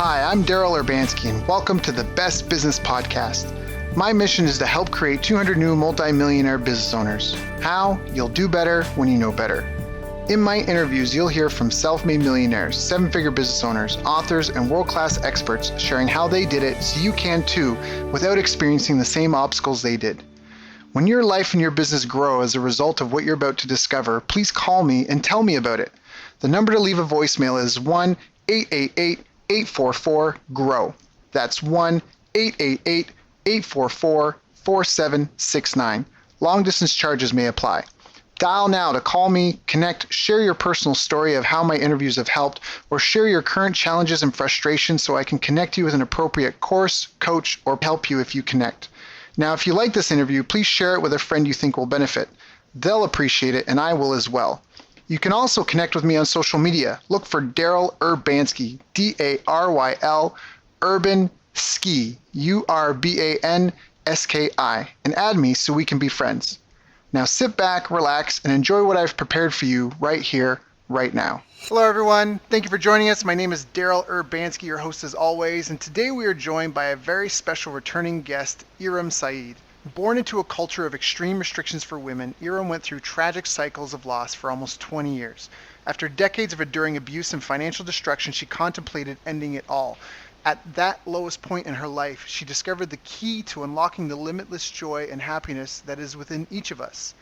Hi, I'm Daryl Urbanski, and welcome to the Best Business Podcast. My mission is to help create 200 new multi-millionaire business owners. How? You'll do better when you know better. In my interviews, you'll hear from self-made millionaires, seven-figure business owners, authors, and world-class experts sharing how they did it so you can too without experiencing the same obstacles they did. When your life and your business grow as a result of what you're about to discover, please call me and tell me about it. The number to leave a voicemail is 1-888-844-GROW. That's 1-888-844-4769. Long distance charges may apply. Dial now to call me, connect, share your personal story of how my interviews have helped, or share your current challenges and frustrations so I can connect you with an appropriate course, coach, or help you if you connect. Now, if you like this interview, please share it with a friend you think will benefit. They'll appreciate it, and I will as well. You can also connect with me on social media. Look for Daryl Urbanski, D-A-R-Y-L, Urban Ski, U-R-B-A-N-S-K-I, and add me so we can be friends. Now sit back, relax, and enjoy what I've prepared for you right here, right now. Hello everyone, thank you for joining us. My name is Daryl Urbanski, your host as always, and today we are joined by a very special returning guest, Eram Saeed. Born into a culture of extreme restrictions for women, Eram went through tragic cycles of loss for almost 20 years. After decades of enduring abuse and financial destruction, she contemplated ending it all. At that lowest point in her life, she discovered the key to unlocking the limitless joy and happiness that is within each of us.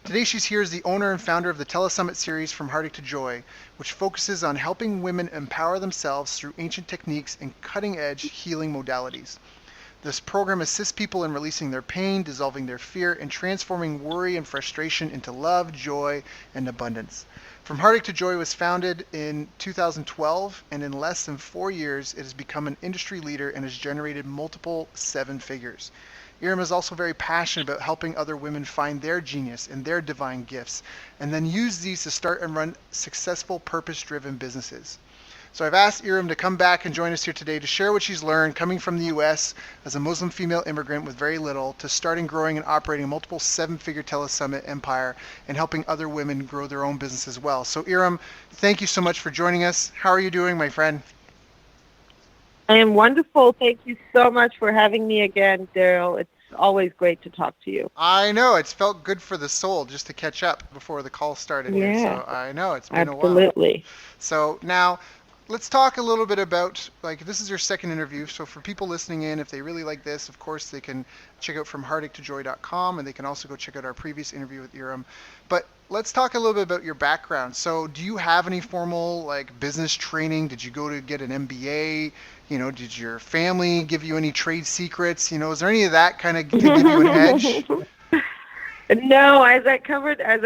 Today she's here as the owner and founder of the Telesummit series From Heartache to Joy, which focuses on helping women empower themselves through ancient techniques and cutting-edge healing modalities. This program assists people in releasing their pain, dissolving their fear, and transforming worry and frustration into love, joy, and abundance. From Heartache to Joy was founded in 2012, and in less than 4 years, it has become an industry leader and has generated multiple seven figures. Eram is also very passionate about helping other women find their genius and their divine gifts, and then use these to start and run successful, purpose-driven businesses. So I've asked Eram to come back and join us here today to share what she's learned coming from the U.S. as a Muslim female immigrant with very little to starting, growing, and operating a multiple seven-figure Telesummit empire and helping other women grow their own business as well. So Eram, thank you so much for joining us. How are you doing, my friend? I am wonderful. Thank you so much for having me again, Daryl. It's always great to talk to you. I know. It's felt good for the soul just to catch up before the call started here. So I know it's been a while. Absolutely. So now, let's talk a little bit about, this is your second interview, so for people listening in, if they really like this, of course, they can check out FromHeartacheToJoy.com, and they can also go check out our previous interview with Eram. But let's talk a little bit about your background. So do you have any formal, business training? Did you go to get an MBA? Did your family give you any trade secrets? Is there any of that kind of to give you an edge? No, as I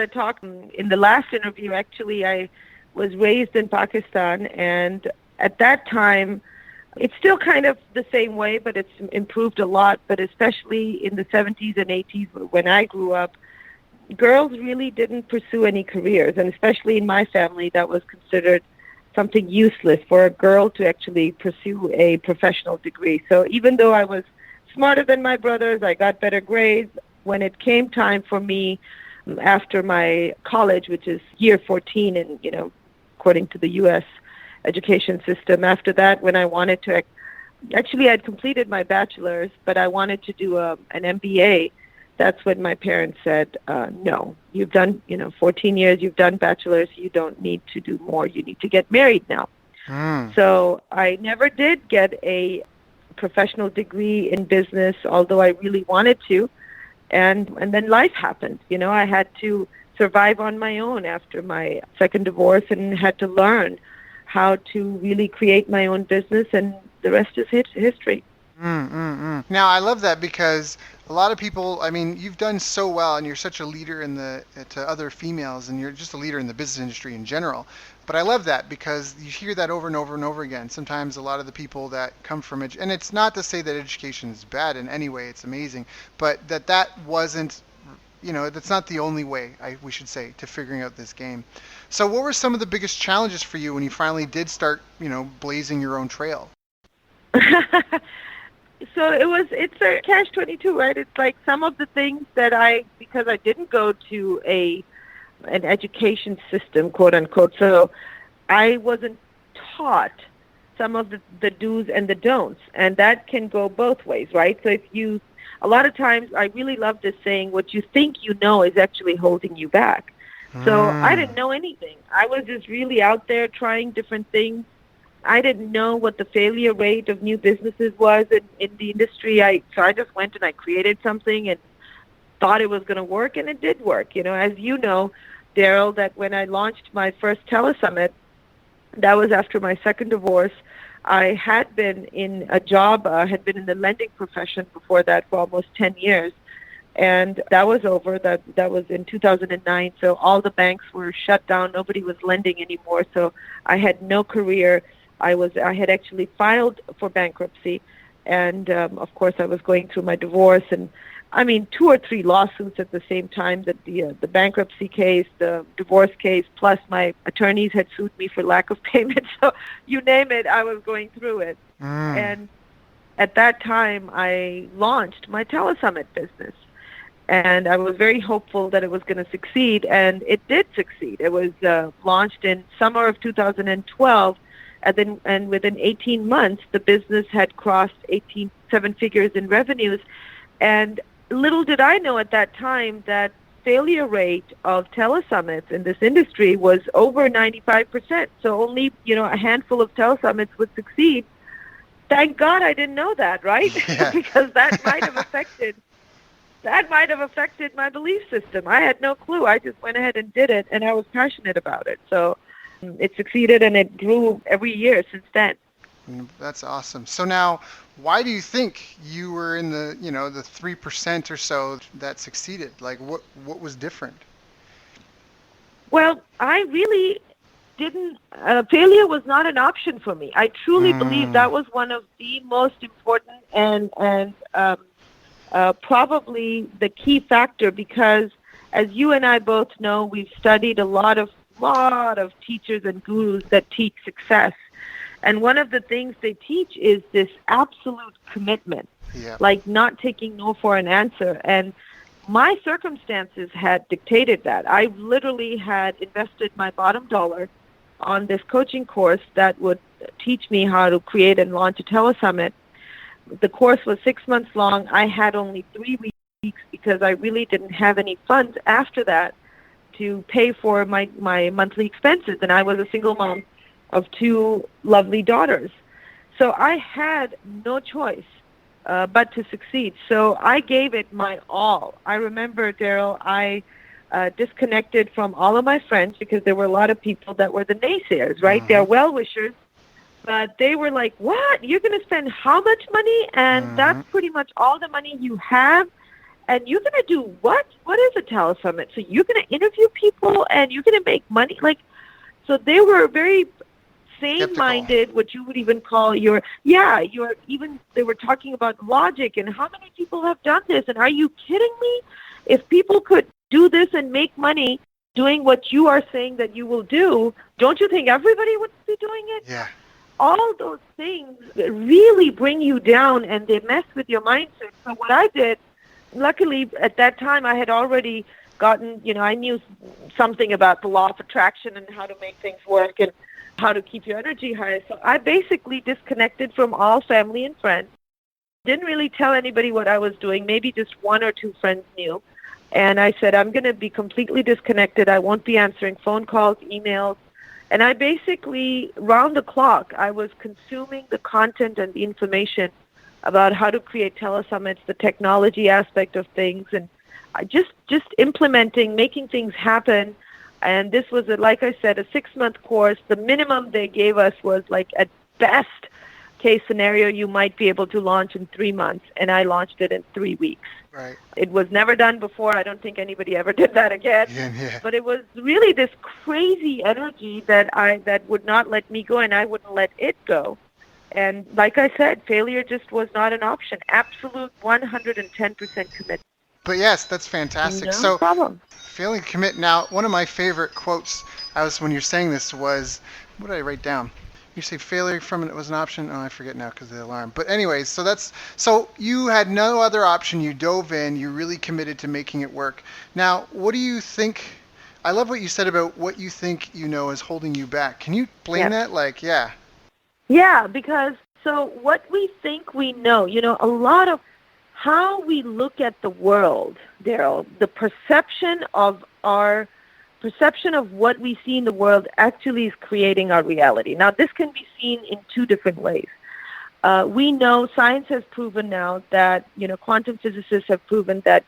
talked in the last interview, actually, I was raised in Pakistan, and at that time, it's still kind of the same way, but it's improved a lot. But especially in the 70s and 80s, when I grew up, girls really didn't pursue any careers, and especially in my family, that was considered something useless for a girl to actually pursue a professional degree. So even though I was smarter than my brothers, I got better grades, when it came time for me after my college, which is year 14 and, according to the U.S. education system. After that, when I wanted to, actually I'd completed my bachelor's, but I wanted to do an MBA. That's when my parents said, no, you've done, 14 years, you've done bachelor's, you don't need to do more, you need to get married now. So I never did get a professional degree in business, although I really wanted to. And then life happened. I had to survive on my own after my second divorce and had to learn how to really create my own business, and the rest is history. Now, I love that because a lot of people, you've done so well, and you're such a leader to other females, and you're just a leader in the business industry in general. But I love that because you hear that over and over and over again. Sometimes a lot of the people that come from and it's not to say that education is bad in any way, it's amazing, but that wasn't, that's not the only way, we should say, to figuring out this game. So what were some of the biggest challenges for you when you finally did start, blazing your own trail? So it's a catch-22, right? It's like some of the things that because I didn't go to an education system, quote unquote, so I wasn't taught some of the do's and the don'ts. And that can go both ways, right? So a lot of times I really love this saying, what you think you know is actually holding you back. So I didn't know anything. I was just really out there trying different things. I didn't know what the failure rate of new businesses was in the industry. So I just went and I created something and thought it was going to work, and it did work. As you know, Daryl, that when I launched my first telesummit, that was after my second divorce. I had been in a job, had been in the lending profession before that for almost 10 years. And that was over. That was in 2009. So all the banks were shut down. Nobody was lending anymore. So I had no career. I had actually filed for bankruptcy. And, of course, I was going through my divorce, and 2 or 3 lawsuits at the same time, that the bankruptcy case, the divorce case, plus my attorneys had sued me for lack of payment. So you name it, I was going through it. And at that time, I launched my telesummit business. And I was very hopeful that it was going to succeed, and it did succeed. It was launched in summer of 2012, and within 18 months, the business had crossed 7 figures in revenues. And little did I know at that time that failure rate of telesummits in this industry was over 95%. So only, a handful of telesummits would succeed. Thank God I didn't know that, right? Yeah. Because that might have affected my belief system. I had no clue. I just went ahead and did it, and I was passionate about it. So it succeeded, and it grew every year since then. That's awesome. So now, why do you think you were in the 3% or so that succeeded? Like, what was different? Well, I really didn't. Failure was not an option for me. I truly believe that was one of the most important and probably the key factor, because, as you and I both know, we've studied a lot of teachers and gurus that teach success. And one of the things they teach is this absolute commitment, like not taking no for an answer. And my circumstances had dictated that. I literally had invested my bottom dollar on this coaching course that would teach me how to create and launch a telesummit. The course was 6 months long. I had only 3 weeks because I really didn't have any funds after that to pay for my monthly expenses. And I was a single mom of 2 lovely daughters. So I had no choice but to succeed. So I gave it my all. I remember, Daryl, I disconnected from all of my friends because there were a lot of people that were the naysayers, right? They're well-wishers, but they were like, what? You're going to spend how much money? And that's pretty much all the money you have? And you're going to do what? What is a telesummit? So you're going to interview people and you're going to make money? So they were very sane-minded, what you would even call they were talking about logic and how many people have done this, and are you kidding me? If people could do this and make money doing what you are saying that you will do, don't you think everybody would be doing it? Yeah. All those things really bring you down, and they mess with your mindset. So what I did, luckily at that time I had already gotten, I knew something about the law of attraction and how to make things work and how to keep your energy high. So I basically disconnected from all family and friends. Didn't really tell anybody what I was doing. Maybe just 1 or 2 friends knew. And I said, I'm going to be completely disconnected. I won't be answering phone calls, emails. And I basically, round the clock, I was consuming the content and the information about how to create telesummits, the technology aspect of things, and I just implementing, making things happen. And this was, like I said, a 6-month course. The minimum they gave us was at best case scenario, you might be able to launch in 3 months. And I launched it in 3 weeks. Right. It was never done before. I don't think anybody ever did that again. Yeah. But it was really this crazy energy that would not let me go, and I wouldn't let it go. And like I said, failure just was not an option. Absolute 110% commitment. But yes, that's fantastic. No problem. Failing to commit. Now, one of my favorite quotes when you're saying this was, what did I write down? You say failure from it was an option. Oh, I forget now because of the alarm. But anyways, so you had no other option. You dove in. You really committed to making it work. Now, what do you think? I love what you said about what you think is holding you back. Can you explain that? Yeah, because so what we think we know, a lot of how we look at the world, Daryl, the perception of what we see in the world actually is creating our reality. Now, this can be seen in two different ways. We know science has proven now that, quantum physicists have proven that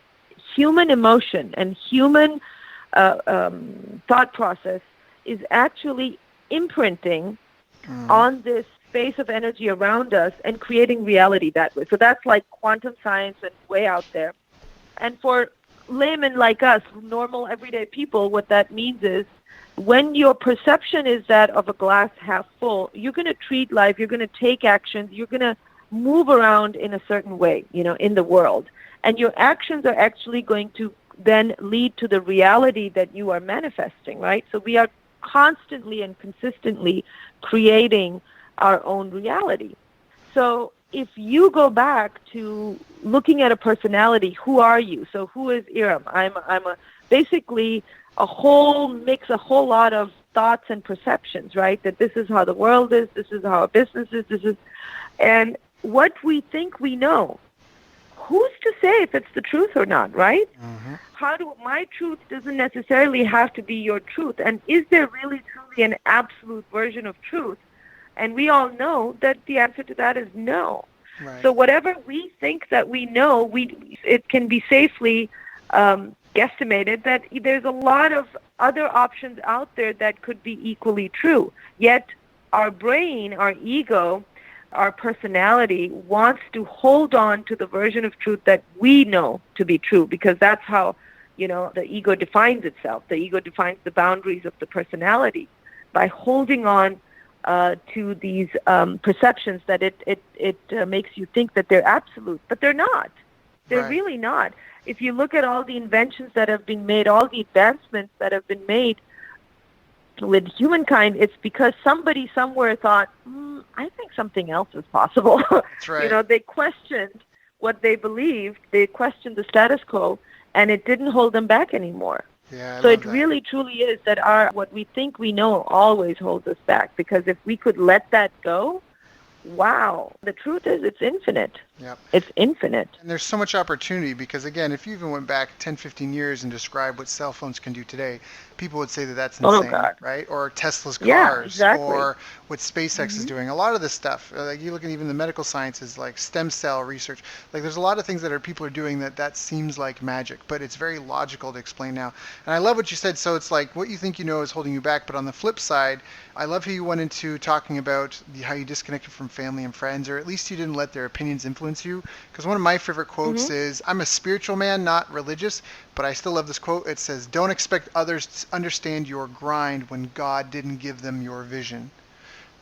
human emotion and human thought process is actually imprinting on this space of energy around us and creating reality that way. So that's like quantum science and way out there. And for laymen like us, normal everyday people, what that means is when your perception is that of a glass half full, you're going to treat life, you're going to take actions, you're going to move around in a certain way, in the world. And your actions are actually going to then lead to the reality that you are manifesting, right? So we are constantly and consistently creating our own reality. So if you go back to looking at a personality, who are you? So who is Eram? I'm basically a whole mix, a whole lot of thoughts and perceptions, right? That this is how the world is, this is how our business is, and what we think we know. Who's to say if it's the truth or not, right? My truth doesn't necessarily have to be your truth. And is there really truly an absolute version of truth? And we all know that the answer to that is no. Right. So whatever we think that we know, it can be safely guesstimated that there's a lot of other options out there that could be equally true. Yet our brain, our ego, our personality wants to hold on to the version of truth that we know to be true, because that's how, the ego defines itself. The ego defines the boundaries of the personality by holding on to these perceptions that it makes you think that they're absolute, but they're not. They're Right. really not. If you look at all the inventions that have been made, all the advancements that have been made with humankind, it's because somebody somewhere thought, I think something else is possible. That's right. They questioned what they believed, they questioned the status quo, and it didn't hold them back anymore. Yeah, I So love it that. really truly is that what we think we know always holds us back, because if we could let that go, wow, the truth is it's infinite. Yep. It's infinite. And there's so much opportunity because, again, if you even went back 10, 15 years and described what cell phones can do today, people would say that that's Oh, insane, God. right? Or Tesla's Yeah, cars, exactly. or what SpaceX is doing. A lot of this stuff, like you look at even the medical sciences, like stem cell research, like there's a lot of things that people are doing that seems like magic, but it's very logical to explain now. And I love what you said. So it's like what you think you know is holding you back, but on the flip side, I love how you went into talking about how you disconnected from family and friends, or at least you didn't let their opinions influence you. Because one of my favorite quotes is, I'm a spiritual man, not religious, but I still love this quote. It says, don't expect others to understand your grind when God didn't give them your vision.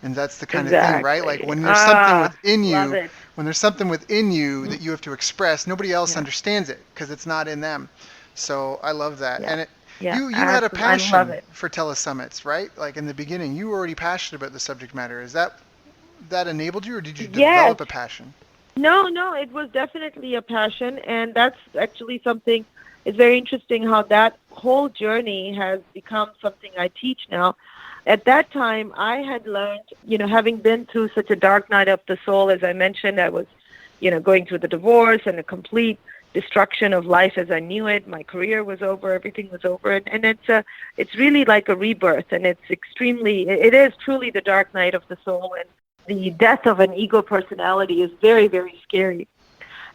And that's the kind of thing, right? Like when there's something within Love you, it. when there's something within you that you have to express, nobody else understands it because it's not in them. So I love that. Yeah. And Yeah, you had a absolutely. I love passion it. for telesummits, right? Like in the beginning, you were already passionate about the subject matter. Is that enabled you, or did you Yes. develop a passion? No, it was definitely a passion, and that's actually something. It's very interesting how that whole journey has become something I teach now. At that time, I had learned, having been through such a dark night of the soul, as I mentioned, I was, going through the divorce and a complete destruction of life as I knew it. My career was over, everything was over, and it's really like a rebirth, and it is truly the dark night of the soul, and the death of an ego personality is very, very scary.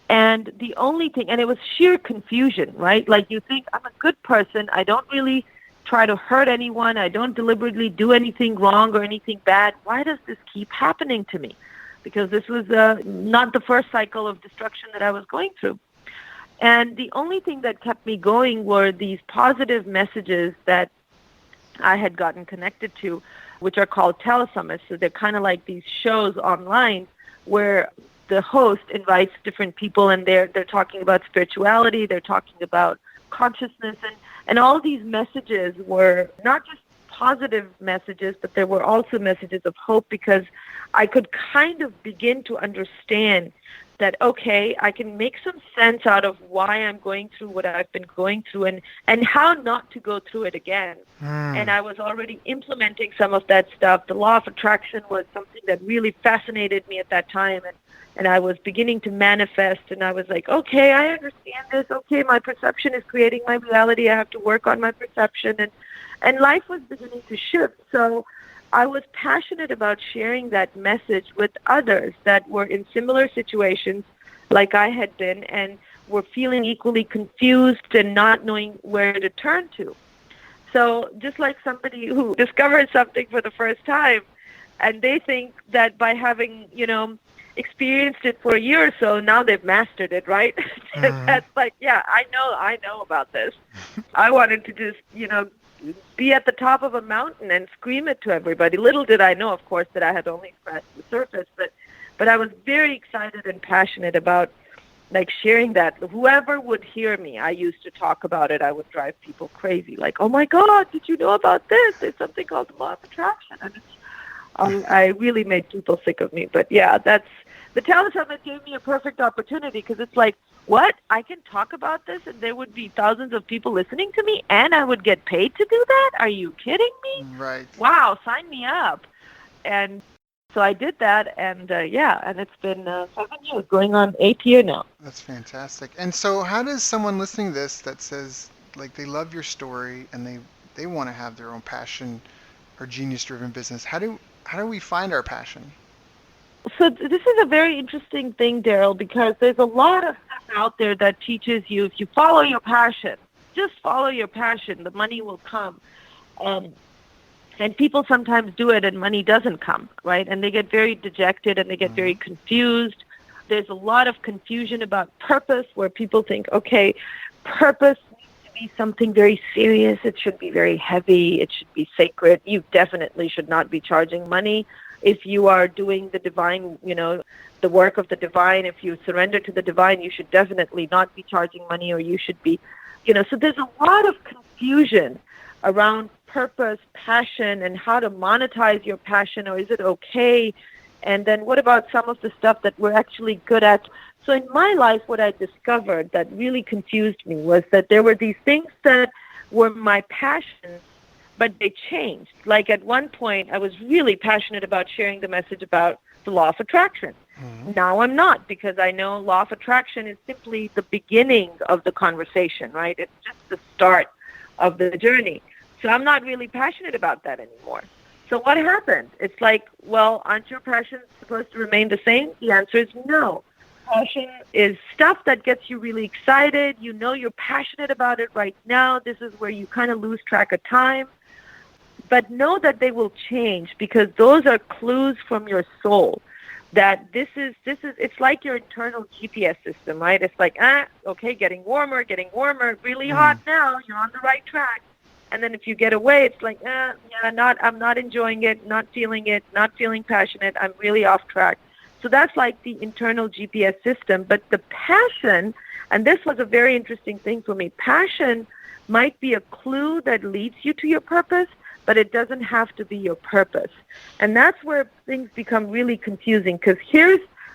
And the only thing, and it was sheer confusion, right? Like you think, I'm a good person. I don't really try to hurt anyone. I don't deliberately do anything wrong or anything bad. Why does this keep happening to me? Because this was not the first cycle of destruction that I was going through. And the only thing that kept me going were these positive messages that I had gotten connected to, which are called telesummits. So they're kind of like these shows online where the host invites different people, and they're talking about spirituality, they're talking about consciousness, and all these messages were not just positive messages, but there were also messages of hope, because I could kind of begin to understand that, okay, I can make some sense out of why I'm going through what I've been going through, and how not to go through it again. And I was already implementing some of that stuff. The law of attraction was something that really fascinated me at that time. And I was beginning to manifest, and I was like, okay, I understand this. Okay, my perception is creating my reality. I have to work on my perception. And life was beginning to shift. So I was passionate about sharing that message with others that were in similar situations like I had been, and were feeling equally confused and not knowing where to turn to. So just like somebody who discovered something for the first time, and they think that by having, experienced it for a year or so, now they've mastered it, right? That's like, yeah, I know about this. I wanted to just, be at the top of a mountain and scream it to everybody. Little did I know, of course, that I had only scratched the surface, but I was very excited and passionate about like sharing that. Whoever would hear me, I used to talk about it. I would drive people crazy. Like, oh my God, did you know about this? There's something called the law of attraction. And I really made people sick of me. But yeah, the Telesummit gave me a perfect opportunity, because it's like, what? I can talk about this and there would be thousands of people listening to me and I would get paid to do that? Are you kidding me? Right. Wow, sign me up. And so I did that, and and it's been 7 years, going on 8th year now. That's fantastic. And so how does someone listening to this that says, like, they love your story and they want to have their own passion or genius-driven business, how do we find our passion? So this is a very interesting thing, Daryl, because there's a lot of stuff out there that teaches you, if you follow your passion, just follow your passion, the money will come. And people sometimes do it and money doesn't come, right? And they get very dejected and they get very confused. There's a lot of confusion about purpose, where people think, okay, purpose needs to be something very serious. It should be very heavy. It should be sacred. You definitely should not be charging money. If you are doing the divine, the work of the divine, if you surrender to the divine, you should definitely not be charging money, or you should be, so there's a lot of confusion around purpose, passion, and how to monetize your passion, or is it okay? And then what about some of the stuff that we're actually good at? So in my life, what I discovered that really confused me was that there were these things that were my passions, but they changed. Like at one point, I was really passionate about sharing the message about the law of attraction. Now I'm not, because I know law of attraction is simply the beginning of the conversation, right? It's just the start of the journey. So I'm not really passionate about that anymore. So what happened? It's like, well, aren't your passions supposed to remain the same? The answer is no. Passion is stuff that gets you really excited. You're passionate about it right now. This is where you kind of lose track of time. But know that they will change, because those are clues from your soul that this is it's like your internal GPS system, right? It's like, okay, getting warmer, really hot now, you're on the right track. And then if you get away, it's like, I'm not enjoying it, not feeling passionate, I'm really off track. So that's like the internal GPS system. But the passion, and this was a very interesting thing for me, passion might be a clue that leads you to your purpose, but it doesn't have to be your purpose. And that's where things become really confusing, because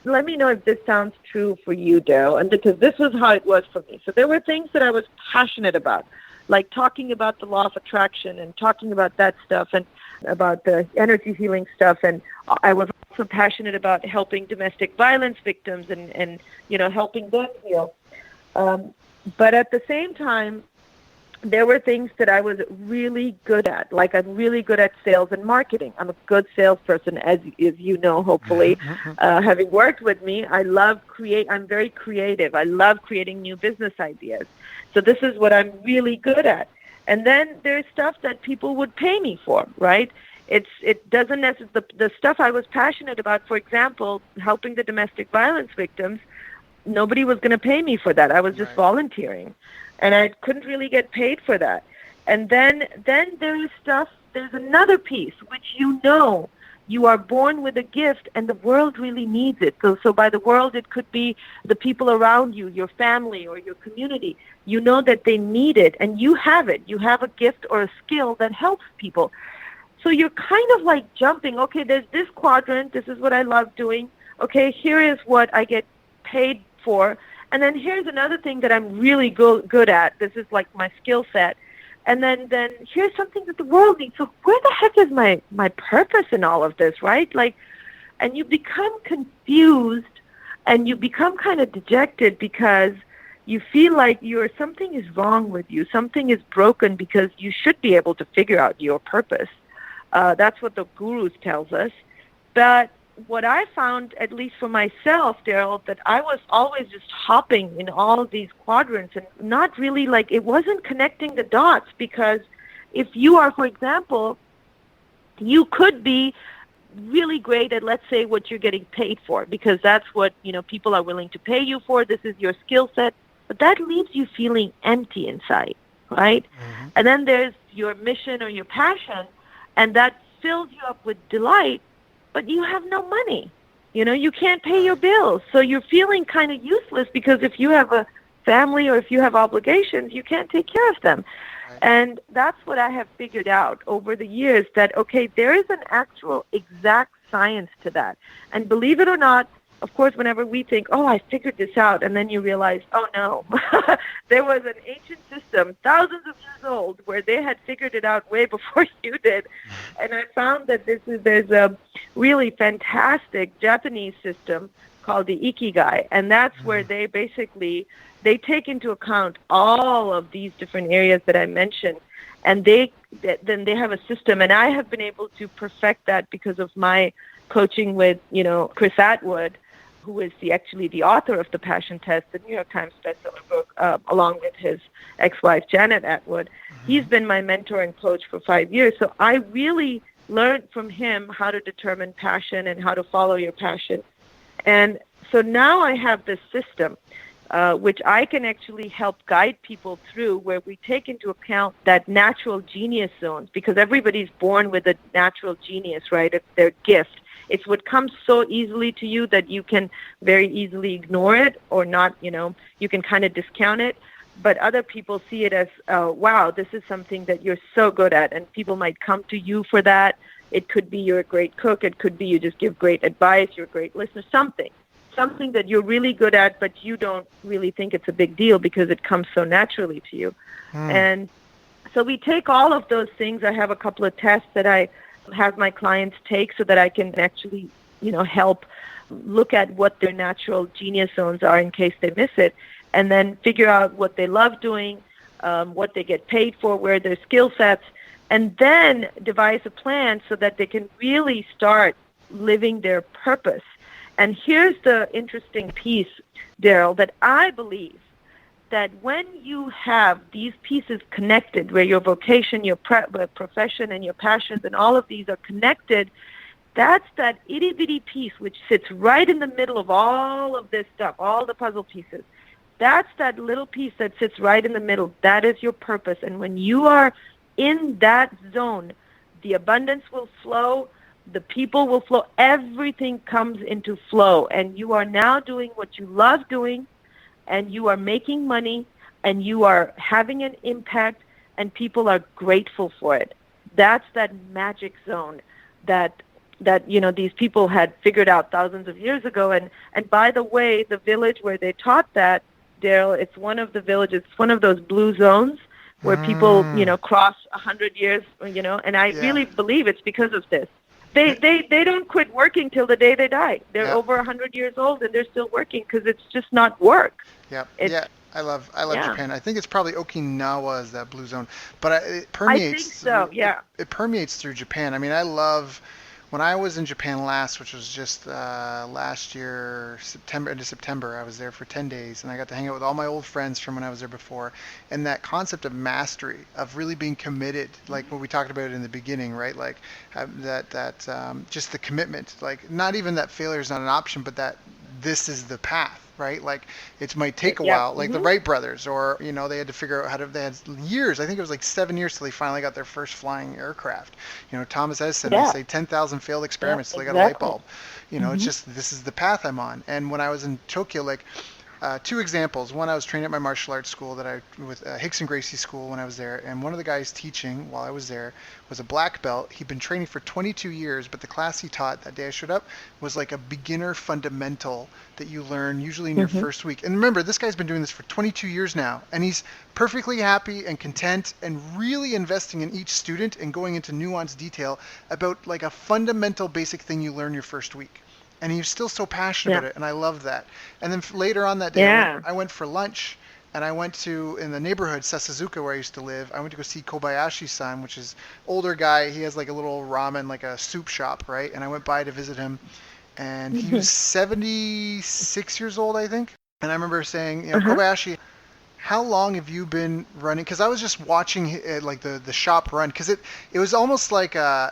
let me know if this sounds true for you, Daryl, and because this was how it was for me. So there were things that I was passionate about, like talking about the law of attraction and talking about that stuff and about the energy healing stuff. And I was also passionate about helping domestic violence victims and helping them heal. But at the same time, there were things that I was really good at. Like, I'm really good at sales and marketing. I'm a good salesperson, as you know, hopefully. Having worked with me, I'm very creative. I love creating new business ideas. So this is what I'm really good at. And then there's stuff that people would pay me for, right? It doesn't necessarily, the stuff I was passionate about, for example, helping the domestic violence victims, nobody was going to pay me for that. I was just volunteering. And I couldn't really get paid for that. And then there's another piece, which You are born with a gift, and the world really needs it. So by the world, it could be the people around you, your family or your community. You know that they need it, and you have it. You have a gift or a skill that helps people. So you're kind of like jumping, okay, there's this quadrant, this is what I love doing. Okay, here is what I get paid for. And then here's another thing that I'm really good at. This is like my skill set. And then here's something that the world needs. So where the heck is my purpose in all of this, right? Like, and you become confused and you become kind of dejected because you feel like something is wrong with you. Something is broken because you should be able to figure out your purpose. That's what the gurus tells us. But what I found, at least for myself, Daryl, that I was always just hopping in all of these quadrants and not really like, it wasn't connecting the dots, because if you are, for example, you could be really great at, let's say, what you're getting paid for, because that's what, people are willing to pay you for. This is your skill set, but that leaves you feeling empty inside, right? Mm-hmm. And then there's your mission or your passion, and that fills you up with delight, but you have no money. You can't pay your bills. So you're feeling kind of useless, because if you have a family or if you have obligations, you can't take care of them. Right. And that's what I have figured out over the years, that, okay, there is an actual exact science to that. And believe it or not, of course, whenever we think, oh, I figured this out, and then you realize, oh, no, there was an ancient system, thousands of years old, where they had figured it out way before you did. And I found that there's a really fantastic Japanese system called the Ikigai, and that's where they take into account all of these different areas that I mentioned, and then they have a system, and I have been able to perfect that because of my coaching with, Chris Atwood, who is actually the author of The Passion Test, the New York Times bestseller book, along with his ex-wife, Janet Atwood. Mm-hmm. He's been my mentor and coach for 5 years. So I really learned from him how to determine passion and how to follow your passion. And so now I have this system, which I can actually help guide people through, where we take into account that natural genius zones, because everybody's born with a natural genius, right? It's their gift. It's what comes so easily to you that you can very easily ignore it or not, you can kind of discount it. But other people see it as, wow, this is something that you're so good at. And people might come to you for that. It could be you're a great cook. It could be you just give great advice. You're a great listener, something that you're really good at, but you don't really think it's a big deal because it comes so naturally to you. And so we take all of those things. I have a couple of tests that I have my clients take so that I can actually, help look at what their natural genius zones are in case they miss it, and then figure out what they love doing, what they get paid for, where their skill sets, and then devise a plan so that they can really start living their purpose. And here's the interesting piece, Daryl, that I believe that when you have these pieces connected, where your vocation, your profession, and your passions, and all of these are connected, that's that itty-bitty piece which sits right in the middle of all of this stuff, all the puzzle pieces. That's that little piece that sits right in the middle. That is your purpose. And when you are in that zone, the abundance will flow, the people will flow, everything comes into flow, and you are now doing what you love doing, and you are making money, and you are having an impact, and people are grateful for it. That's that magic zone that these people had figured out thousands of years ago. And by the way, the village where they taught that, Daryl, it's one of the villages, it's one of those blue zones where people, cross 100 years, and I really believe it's because of this. They don't quit working till the day they die. They're over 100 years old, and they're still working because it's just not work. I love Japan. I think it's probably Okinawa is that blue zone, but it permeates. I think so. Yeah. It permeates through Japan. I mean, I love when I was in Japan last, which was just last year, into September. I was there for 10 days, and I got to hang out with all my old friends from when I was there before. And that concept of mastery, of really being committed, like what we talked about in the beginning, right? Like just the commitment, like not even that failure is not an option, but that this is the path. right? Like it might take a Yeah. while, like the Wright brothers, or they had to figure out how to. They had years. I think it was like 7 years till they finally got their first flying aircraft. Thomas Edison. They Yeah. say 10,000 failed Yeah. experiments till they got a light Exactly. bulb. It's just this is the path I'm on. And when I was in Tokyo, like two examples. One, I was training at my martial arts school that I with Hicks and Gracie school when I was there, and one of the guys teaching while I was there was a black belt. He'd been training for 22 years, but the class he taught that day I showed up was like a beginner fundamental that you learn usually in your Hmm. first week. And remember, this guy's been doing this for 22 years now, and he's perfectly happy and content and really investing in each student and going into nuanced detail about like a fundamental basic thing you learn your first week, and he was still so passionate Yeah. about it, and I love that. And then later on that day, Yeah. I went for lunch, and I went to in the neighborhood Sessazuka where I used to live. I went to go see Kobayashi-san, which is older guy. He has like a little ramen, like a soup shop, right? And I went by to visit him, and he Hmm. was 76 years old, I think. And I remember saying, Uh-huh. Kobayashi, how long have you been running? Because I was just watching like the shop run, because it was almost like a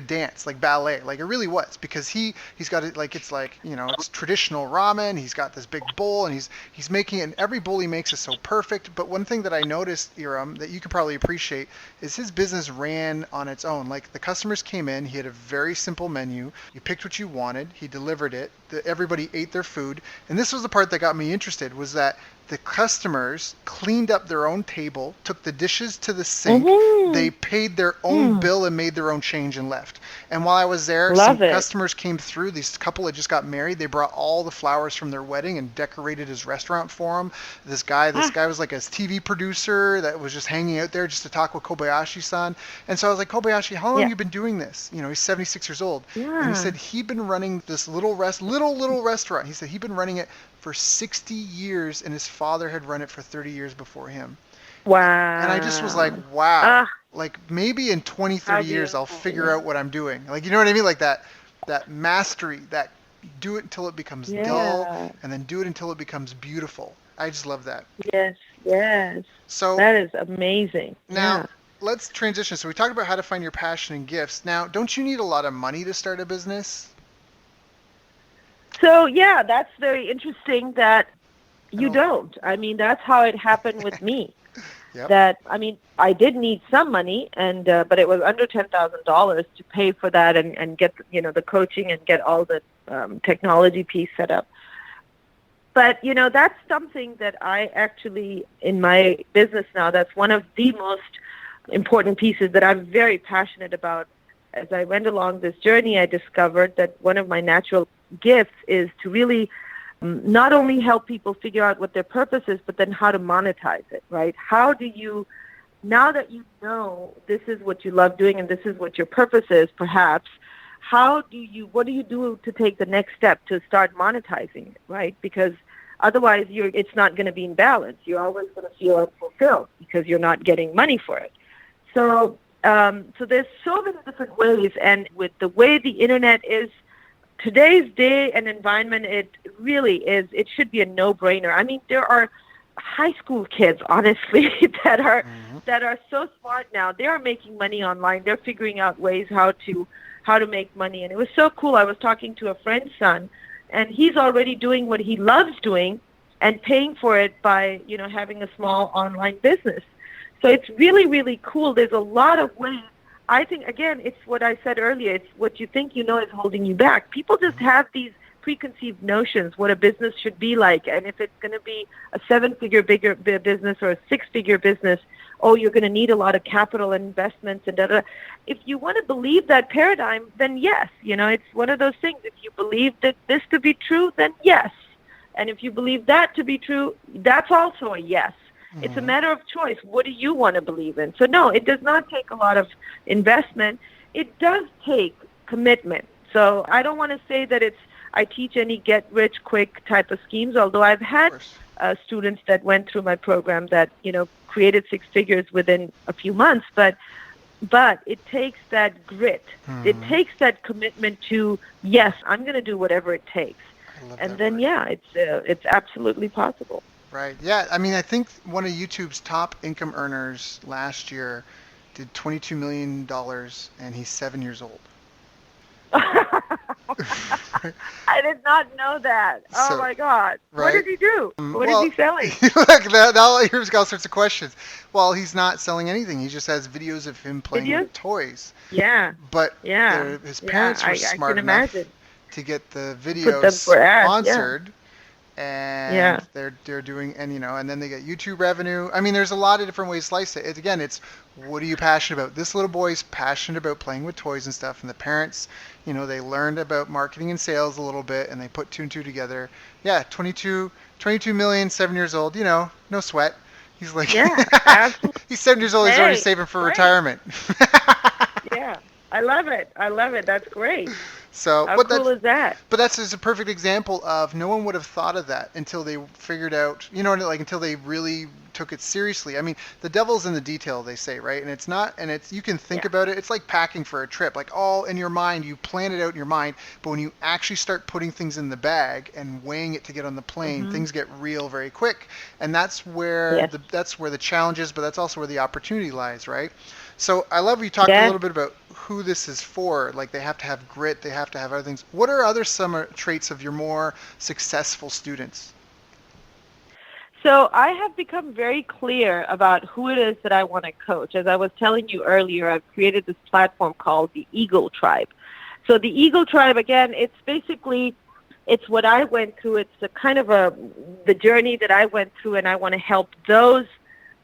dance, like ballet, like it really was, because he's got it like it's like it's traditional ramen. He's got this big bowl, and he's making it, and every bowl he makes is so perfect. But one thing that I noticed, Iram, that you could probably appreciate is his business ran on its own. Like the customers came in, he had a very simple menu. You picked what you wanted, he delivered it. Everybody ate their food, and this was the part that got me interested, was that the customers cleaned up their own table, took the dishes to the sink, Hmm. they paid their own Hmm. bill and made their own change and left. And while I was there, some Love it. customers came through. This couple had just got married. They brought all the flowers from their wedding and decorated his restaurant for him. This Ah. guy was like a TV producer that was just hanging out there just to talk with Kobayashi-san. And so I was like, Kobayashi, how long have Yeah. you been doing this? He's 76 years old. And he Yeah. said he'd been running this little restaurant. He said he'd been running it for 60 years, and his father had run it for 30 years before him. And I just was like, Wow. wow, Ah, like maybe in 20, how 30 years I'll beautiful. figure Yeah. out what I'm doing. Like, you know what I mean? Like that mastery, that do it until it becomes dull, Yeah. and then do it until it becomes beautiful. I just love that. Yes. Yes. So That is amazing. now Yeah. let's transition. So we talked about how to find your passion and gifts. Now, don't you need a lot of money to start a business? So yeah, that's very interesting that I you don't. don't. I mean, that's how it happened with me. Yep. That I mean, I did need some money, and but it was under $10,000 to pay for that and get the coaching and get all the technology piece set up. But that's something that I actually in my business now. That's one of the most important pieces that I'm very passionate about. As I went along this journey, I discovered that one of my natural gifts is to really not only help people figure out what their purpose is, but then how to monetize it, right? How do you, now that you know this is what you love doing and this is what your purpose is, perhaps, what do you do to take the next step to start monetizing it, right? Because otherwise it's not going to be in balance. You're always going to feel unfulfilled because you're not getting money for it. So, so there's so many different ways, and with the way the internet is, today's day and environment, it really is. It should be a no-brainer. I mean, there are high school kids, honestly, Hmm. that are so smart now. They are making money online. They're figuring out ways how to make money, and it was so cool. I was talking to a friend's son, and he's already doing what he loves doing, and paying for it by having a small online business. So it's really, really cool. There's a lot of ways. I think, again, it's what I said earlier. It's what you think you know is holding you back. People just have these preconceived notions what a business should be like. And if it's going to be a seven-figure bigger business or a six-figure business, oh, you're going to need a lot of capital and investments and da-da. If you want to believe that paradigm, then yes. It's one of those things. If you believe that this to be true, then yes. And if you believe that to be true, that's also a yes. It's a Hmm. matter of choice. What do you want to believe in? So no, it does not take a lot of investment. It does take commitment. So I don't want to say that I teach any get-rich-quick type of schemes, although I've Of had course. students that went through my program that, created six figures within a few months. But it takes that grit. It Hmm. takes that commitment to, yes, I'm going to do whatever it takes. I love And that then, word. yeah, it's absolutely possible. Right. Yeah. I mean, I think one of YouTube's top income earners last year did $22 million, and he's 7 years old. I did not know that. Oh So, my God. What right? did he do? What is he Well, selling? look, now here's all sorts of questions. Well, he's not selling anything. He just has videos of him playing Videos? with toys. Yeah. But Yeah. his Yeah. parents were I can smart enough imagine. to get the To put videos them for ads. Yeah. sponsored, and Yeah. they're doing, and and then they get YouTube revenue. I mean, there's a lot of different ways to slice it. Again, it's what are you passionate about? This little boy's passionate about playing with toys and stuff, and the parents, they learned about marketing and sales a little bit, and they put two and two together. Yeah, 22 million, 7 years old. No sweat. He's like, Yeah. Absolutely. he's 7 years old. He's already Hey, saving for great. retirement. Yeah. I love it. I love it. That's great. So, How but cool that's is that? but that's just a perfect example of no one would have thought of that until they figured out, like until they really took it seriously. I mean, the devil's in the detail, they say, right? And it's not, and it's you can think Yeah. about it. It's like packing for a trip, like all in your mind. You plan it out in your mind, but when you actually start putting things in the bag and weighing it to get on the plane, Hmm. things get real very quick, and that's where Yes. the challenge is, but that's also where the opportunity lies, right? So I love you talked a Yes. little bit about who this is for. Like they have to have grit, they have to have other things. What are other some traits of your more successful students? So I have become very clear about who it is that I want to coach. As I was telling you earlier, I've created this platform called the Eagle Tribe. So the Eagle Tribe, again, it's basically, it's what I went through. It's a kind of the journey that I went through, and I want to help those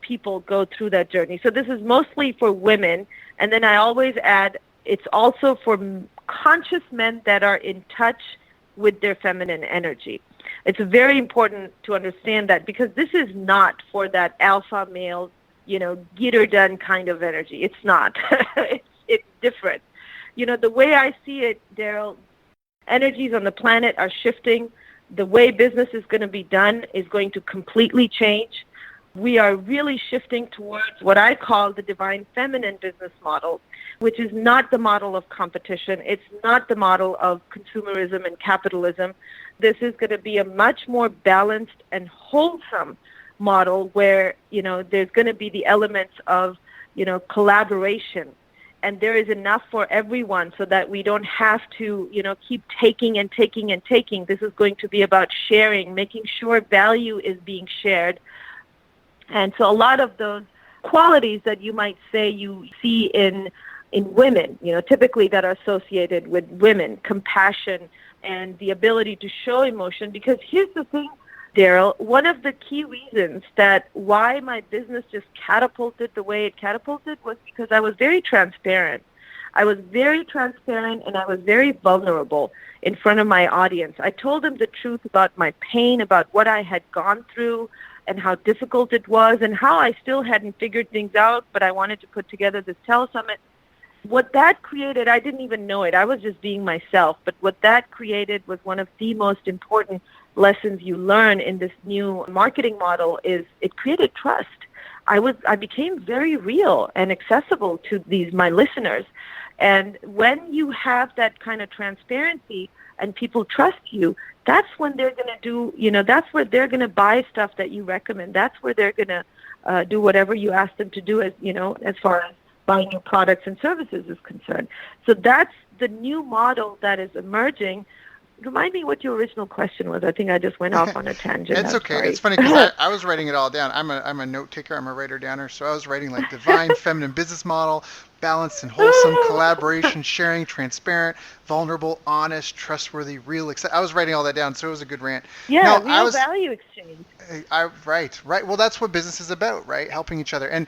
people go through that journey. So this is mostly for women, and then I always add, it's also for conscious men that are in touch with their feminine energy. It's very important to understand that, because this is not for that alpha male, get her done kind of energy. It's not. it's different. The way I see it, Daryl, energies on the planet are shifting. The way business is going to be done is going to completely change. We are really shifting towards what I call the divine feminine business model, which is not the model of competition. It's not the model of consumerism and capitalism. This is going to be a much more balanced and wholesome model where, there's going to be the elements of, collaboration. And there is enough for everyone so that we don't have to, keep taking and taking and taking. This is going to be about sharing, making sure value is being shared. And so a lot of those qualities that you might say you see in women, typically that are associated with women, compassion and the ability to show emotion. Because here's the thing, Daryl, one of the key reasons that why my business just catapulted the way it catapulted was because I was very transparent. I was very transparent and I was very vulnerable in front of my audience. I told them the truth about my pain, about what I had gone through, and how difficult it was, and how I still hadn't figured things out, but I wanted to put together this telesummit. What that created, I didn't even know it. I was just being myself. But what that created was one of the most important lessons you learn in this new marketing model is it created trust. I became very real and accessible to my listeners. And when you have that kind of transparency and people trust you, that's when they're going to do, that's where they're going to buy stuff that you recommend. That's where they're going to do whatever you ask them to do, as far as buying your products and services is concerned. So that's the new model that is emerging. Remind me what your original question was. I think I just went off on a tangent. It's I'm okay. sorry. It's funny because I was writing it all down. I'm a note taker. I'm a writer downer. So I was writing like divine feminine business model, balanced and wholesome, collaboration, sharing, transparent, vulnerable, honest, trustworthy, real. I was writing all that down. So it was a good rant. Yeah, No, real value exchange. Right. Well, that's what business is about, right? Helping each other. And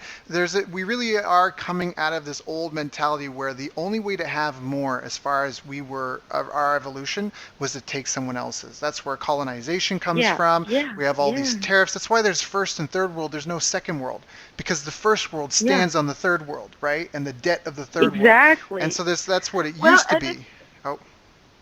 we really are coming out of this old mentality where the only way to have more, as far as our evolution, was to take someone else's. That's where colonization comes from. Yeah, We have all these yeah. tariffs. That's why there's first and third world. There's no second world, because the first world stands on the third world, right? And the debt of the third world. Exactly. And so that's what it Well, used to and be. Oh,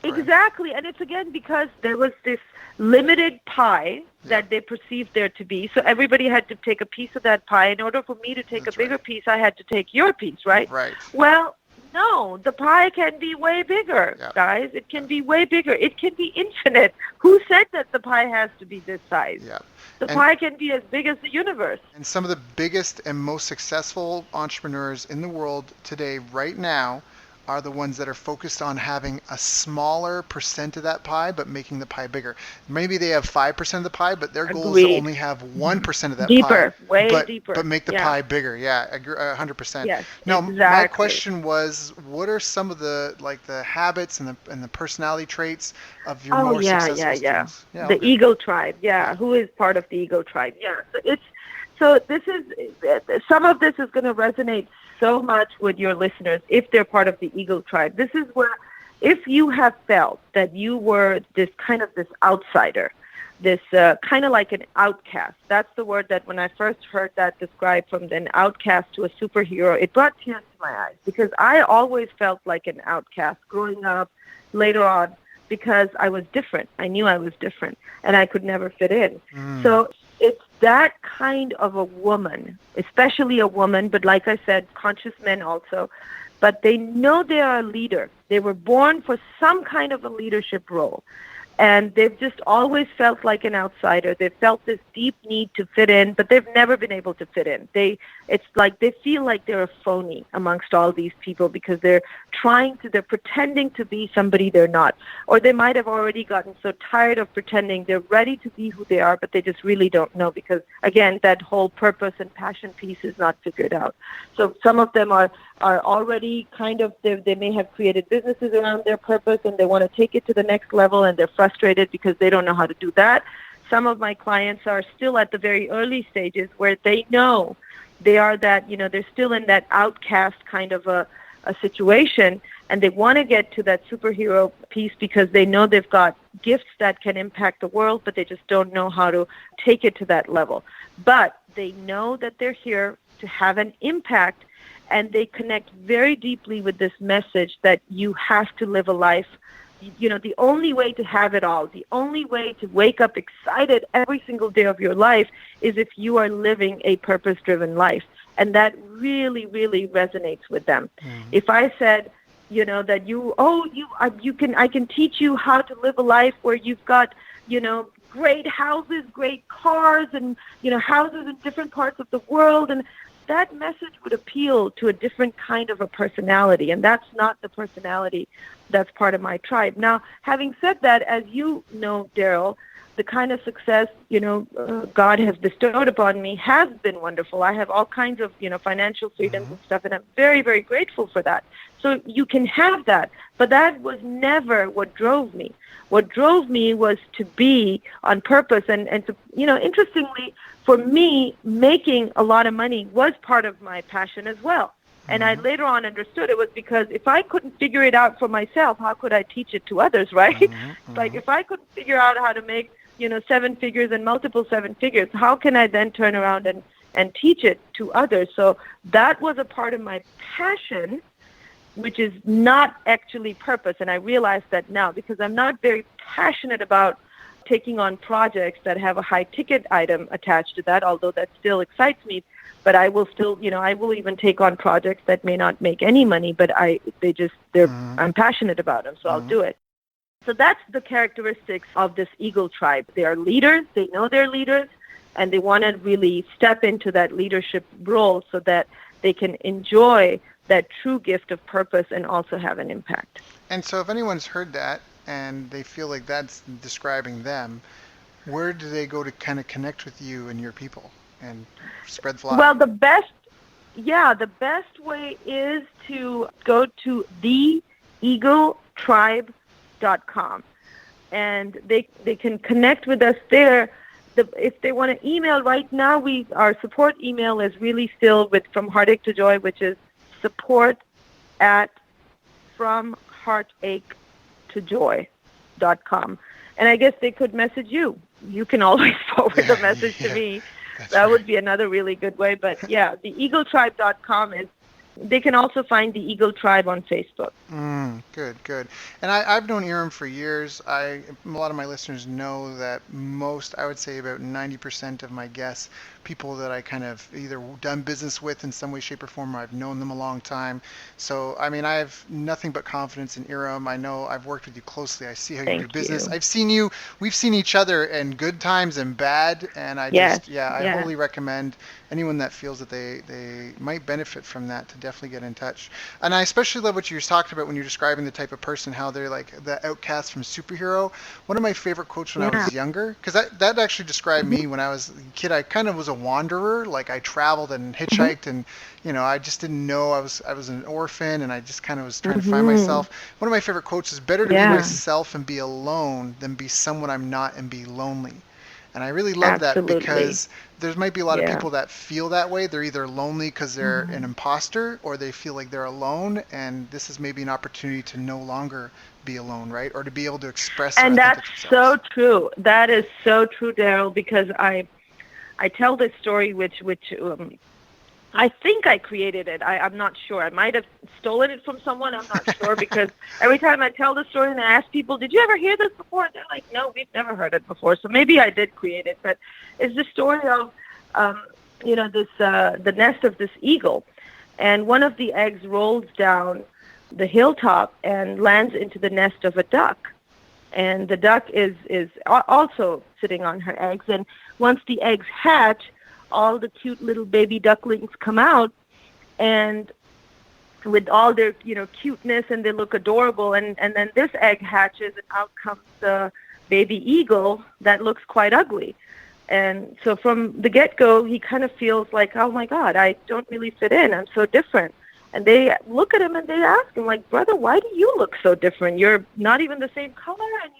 sorry. exactly. And it's again because there was this limited pie Yeah. that they perceived there to be. So everybody had to take a piece of that pie. In order for me to take That's a bigger right. piece, I had to take your piece, right? Right. Well, no, the pie can be way bigger, Yeah. guys. It can be way bigger. It can be infinite. Who said that the pie has to be this size? Yeah. The And- pie can be as big as the universe. And some of the biggest and most successful entrepreneurs in the world today, right now, are the ones that are focused on having a smaller percent of that pie, but making the pie bigger. Maybe they have 5% of the pie, but their goal is to Agreed. only have Mhm. 1% of that pie, Deeper, way but deeper. make the Yeah. pie bigger. Yeah, 100%. Yes, Now, my exactly. question was, what are some of the like the habits and the personality traits of your Oh more yeah, yeah, successful yeah. students? Yeah, all The good. Eagle tribe. Yeah. Yeah, who is part of the Eagle tribe? Yeah. So this is some of this is going to resonate so much with your listeners if they're part of the Eagle tribe. This is where if you have felt that you were this outsider, this kind of like an outcast. That's the word that when I first heard that described from an outcast to a superhero, it brought tears to my eyes because I always felt like an outcast growing up, later on, because I was different. I knew I was different and I could never fit in. Mm. So it's that kind of a woman, especially a woman, but like I said, conscious men also, but they know they are a leader. They were born for some kind of a leadership role. And they've just always felt like an outsider. They've felt this deep need to fit in, but they've never been able to fit in. It's like they feel like they're a phony amongst all these people because they're pretending to be somebody they're not. Or they might have already gotten so tired of pretending they're ready to be who they are, but they just really don't know because, again, that whole purpose and passion piece is not figured out. So some of them are already kind of, they may have created businesses around their purpose and they want to take it to the next level and they're frustrated because they don't know how to do that. Some of my clients are still at the very early stages where they know they are that, they're still in that outcast kind of a situation and they want to get to that superhero piece because they know they've got gifts that can impact the world, but they just don't know how to take it to that level. But they know that they're here to have an impact and they connect very deeply with this message that you have to live a life. The only way to have it all, the only way to wake up excited every single day of your life is if you are living a purpose-driven life. And that really, really resonates with them. Mm. If I said, that I can teach you how to live a life where you've got, great houses, great cars, and, houses in different parts of the world, and that message would appeal to a different kind of a personality, and that's not the personality that's part of my tribe. Now, having said that, as you know, Daryl, the kind of success, God has bestowed upon me has been wonderful. I have all kinds of, financial freedoms Mm-hmm. and stuff, and I'm very, very grateful for that. So you can have that, but that was never what drove me. What drove me was to be on purpose and to, interestingly, for me, making a lot of money was part of my passion as well. And I Mm-hmm. later on understood it was because if I couldn't figure it out for myself, how could I teach it to others, right? Mm-hmm. It's like Mm-hmm. if I couldn't figure out how to make, seven figures and multiple seven figures, how can I then turn around and teach it to others? So that was a part of my passion, which is not actually purpose. And I realize that now because I'm not very passionate about taking on projects that have a high ticket item attached to that, although that still excites me. But I will still, I will even take on projects that may not make any money, but Mm-hmm. I'm passionate about them, so I'll Mm-hmm. do it. So that's the characteristics of this Eagle tribe. They are leaders, they know they're leaders, and they want to really step into that leadership role so that they can enjoy that true gift of purpose and also have an impact. And so, if anyone's heard that and they feel like that's describing them, where do they go to kind of connect with you and your people and spread fly? Well, the best way is to go to theeagletribe.com and they can connect with us there. If they want to email right now, our support email is really still with From Heartache to Joy, which is support at fromheartachetojoy.com. And I guess they could message you. You can always forward the Yeah, message to yeah, me. that's That right. would be another really good way. But yeah, the eagletribe.com is, they can also find the Eagle Tribe on Facebook. Good, good. And I've known Eram for years. A lot of my listeners know that I would say about 90% of my guests people that I kind of either done business with in some way, shape, or form, or I've known them a long time. So, I mean, I have nothing but confidence in Eram. I know I've worked with you closely. I see how you do Thank business. you. I've seen you, we've seen each other in good times and bad. And I Yes. just, yeah, I Yeah. wholly recommend anyone that feels that they might benefit from that to definitely get in touch. And I especially love what you just talked about when you're describing the type of person, how they're like the outcast from superhero. One of my favorite quotes when I Yeah. was younger, because that actually described Hmm. me when I was a kid. I kind of was a wanderer. Like I traveled and Hmm. hitchhiked, and I just didn't know I was an orphan, and I just kind of was trying to find Hmm. myself. One of my favorite quotes is, "Better to be Yeah. myself and be alone than be someone I'm not and be lonely." And I really love that Absolutely. because there might be a lot of Yeah. people that feel that way. They're either lonely because they're an Mhm. imposter, or they feel like they're alone, and this is maybe an opportunity to no longer be alone, right? Or to be able to express their And that's authentic selves. so true. That is so true, Daryl, because I tell this story which I think I created it. I'm not sure. I might have stolen it from someone. I'm not sure because every time I tell the story and I ask people, "Did you ever hear this before?" They're like, "No, we've never heard it before." So maybe I did create it, but it's the story of um, this the nest of this eagle, and one of the eggs rolls down the hilltop and lands into the nest of a duck, and the duck is also sitting on her eggs. And once the eggs hatch, all the cute little baby ducklings come out, and with all their cuteness, and they look adorable. And then this egg hatches, and out comes the baby eagle that looks quite ugly. And so from the get-go, he kind of feels like, oh my God, I don't really fit in. I'm so different. And they look at him and they ask him, like, brother, why do you look so different? You're not even the same color, and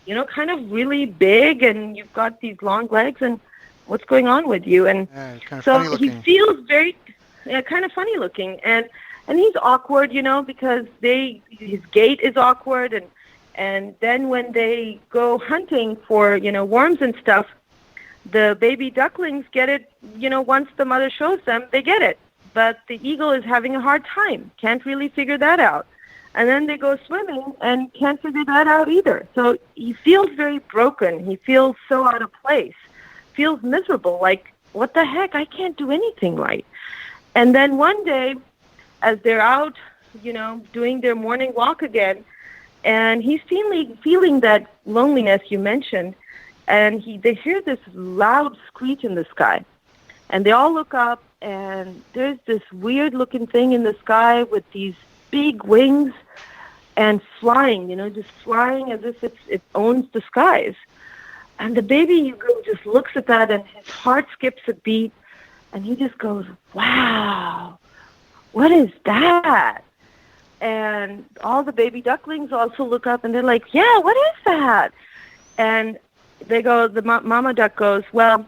you're kind of really big, and you've got these long legs, and what's going on with you? And Yeah, kind of so funny he looking. feels very kind of funny looking, and he's awkward, because his gait is awkward, and then when they go hunting for worms and stuff, the baby ducklings get it, once the mother shows them, they get it. But the eagle is having a hard time, can't really figure that out. And then they go swimming and can't figure that out either. So he feels very broken. He feels so out of place, feels miserable, like, what the heck? I can't do anything right. And then one day, as they're out, doing their morning walk again, and he's feeling that loneliness you mentioned, and they hear this loud screech in the sky, and they all look up, and there's this weird looking thing in the sky with these big wings and flying, just flying as if it owns the skies. And the baby eagle just looks at that, and his heart skips a beat, and he just goes, wow, what is that? And all the baby ducklings also look up, and they're like, yeah, what is that? And the mama duck goes, well,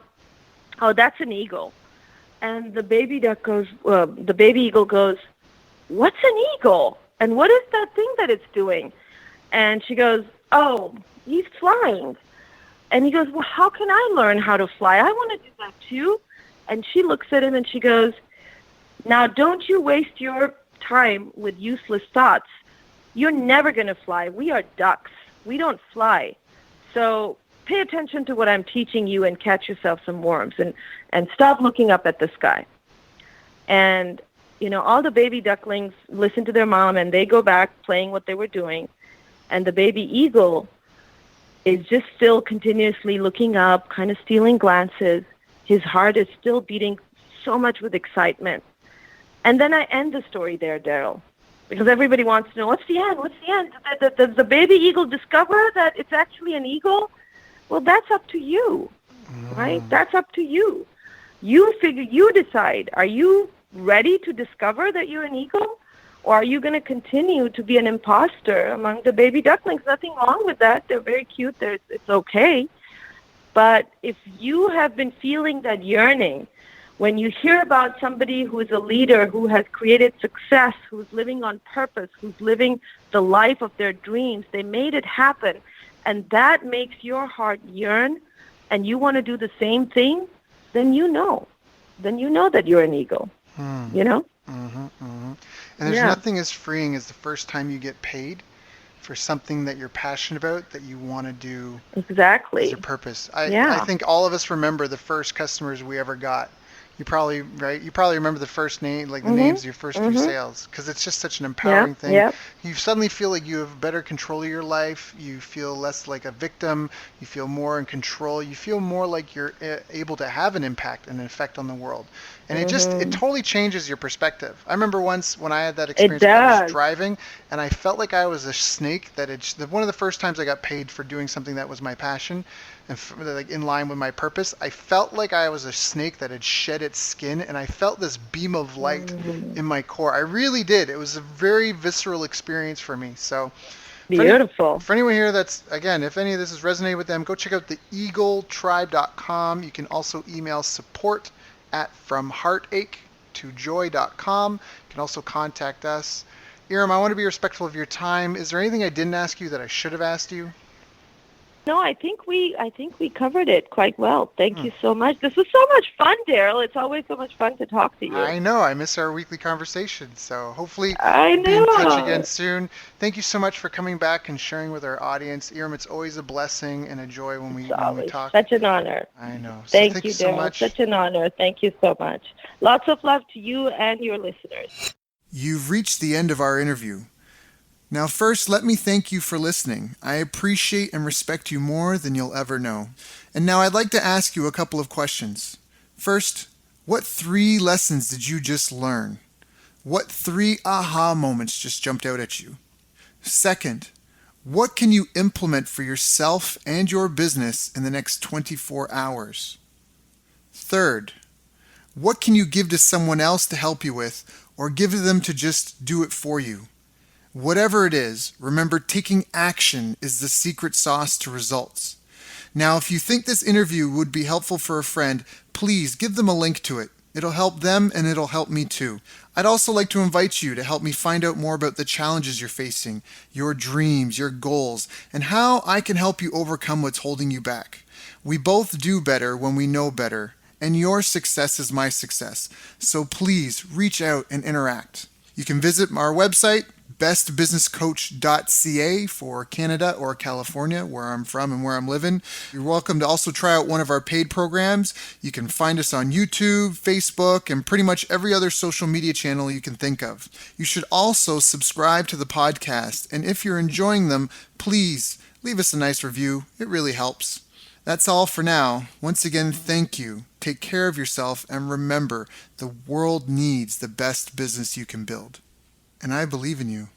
oh, that's an eagle. And the baby eagle goes, what's an eagle? And what is that thing that it's doing? And she goes, oh, he's flying. And he goes, well, how can I learn how to fly? I want to do that too. And she looks at him and she goes, now don't you waste your time with useless thoughts. You're never going to fly. We are ducks. We don't fly. So pay attention to what I'm teaching you and catch yourself some worms, and stop looking up at the sky. And, all the baby ducklings listen to their mom, and they go back playing what they were doing. And the baby eagle is just still continuously looking up, kind of stealing glances. His heart is still beating so much with excitement. And then I end the story there, Daryl, because everybody wants to know, what's the end? What's the end? Does the baby eagle discover that it's actually an eagle? Well, that's up to you, right? Mm. That's up to you. You decide. Are you ready to discover that you're an eagle? Or are you going to continue to be an imposter among the baby ducklings? Nothing wrong with that. They're very cute. It's okay. But if you have been feeling that yearning, when you hear about somebody who is a leader, who has created success, who's living on purpose, who's living the life of their dreams, they made it happen, and that makes your heart yearn, and you want to do the same thing, then you know. Then you know that you're an eagle, Hmm. you know? Mm-hmm, mm-hmm. And there's Yeah. nothing as freeing as the first time you get paid for something that you're passionate about, that you want to do as your Exactly. purpose. I Yeah. think all of us remember the first customers we ever got. You probably, right? You probably remember the first name, like the names Mhm. of your first few Mhm. sales, because it's just such an Yeah. empowering thing. Yeah. You suddenly feel like you have better control of your life. You feel less like a victim. You feel more in control. You feel more like you're able to have an impact and an effect on the world. And it Mhm. totally changes your perspective. I remember once when I had that It experience, I was does. driving and I felt like I was a snake that had, one of the first times I got paid for doing something that was my passion and like in line with my purpose. I felt like I was a snake that had shed its skin, and I felt this beam of light Mm. in my core. I really did. It was a very visceral experience for me. So for any, Beautiful. for anyone here that's, again, if any of this has resonated with them, go check out the eagletribe.com. You can also email support at fromheartache to joy.com. You can also contact us. Eram, I want to be respectful of your time. Is there anything I didn't ask you that I should have asked you? No, I think we covered it quite well. Thank Hmm. you so much. This was so much fun, Daryl. It's always so much fun to talk to you. I know. I miss our weekly conversation. So hopefully I we'll be in touch again know. soon. Thank you so much for coming back and sharing with our audience. Iram, it's always a blessing and a joy when It's we always talk. such an honor. I know. So Thank thank you you, so Daryl. much. Such an honor. Thank you so much. Lots of love to you and your listeners. You've reached the end of our interview. Now, first, let me thank you for listening. I appreciate and respect you more than you'll ever know. And now I'd like to ask you a couple of questions. First, what 3 lessons did you just learn? What 3 aha moments just jumped out at you? Second, what can you implement for yourself and your business in the next 24 hours? Third, what can you give to someone else to help you with, or give to them to just do it for you? Whatever it is, remember taking action is the secret sauce to results. Now, if you think this interview would be helpful for a friend, please give them a link to it. It'll help them and it'll help me too. I'd also like to invite you to help me find out more about the challenges you're facing, your dreams, your goals, and how I can help you overcome what's holding you back. We both do better when we know better, and your success is my success. So please reach out and interact. You can visit our website, bestbusinesscoach.ca for Canada or California, where I'm from and where I'm living. You're welcome to also try out one of our paid programs. You can find us on YouTube, Facebook, and pretty much every other social media channel you can think of. You should also subscribe to the podcast, and if you're enjoying them, please leave us a nice review. It really helps. That's all for now. Once again, thank you. Take care of yourself, and remember, the world needs the best business you can build. And I believe in you.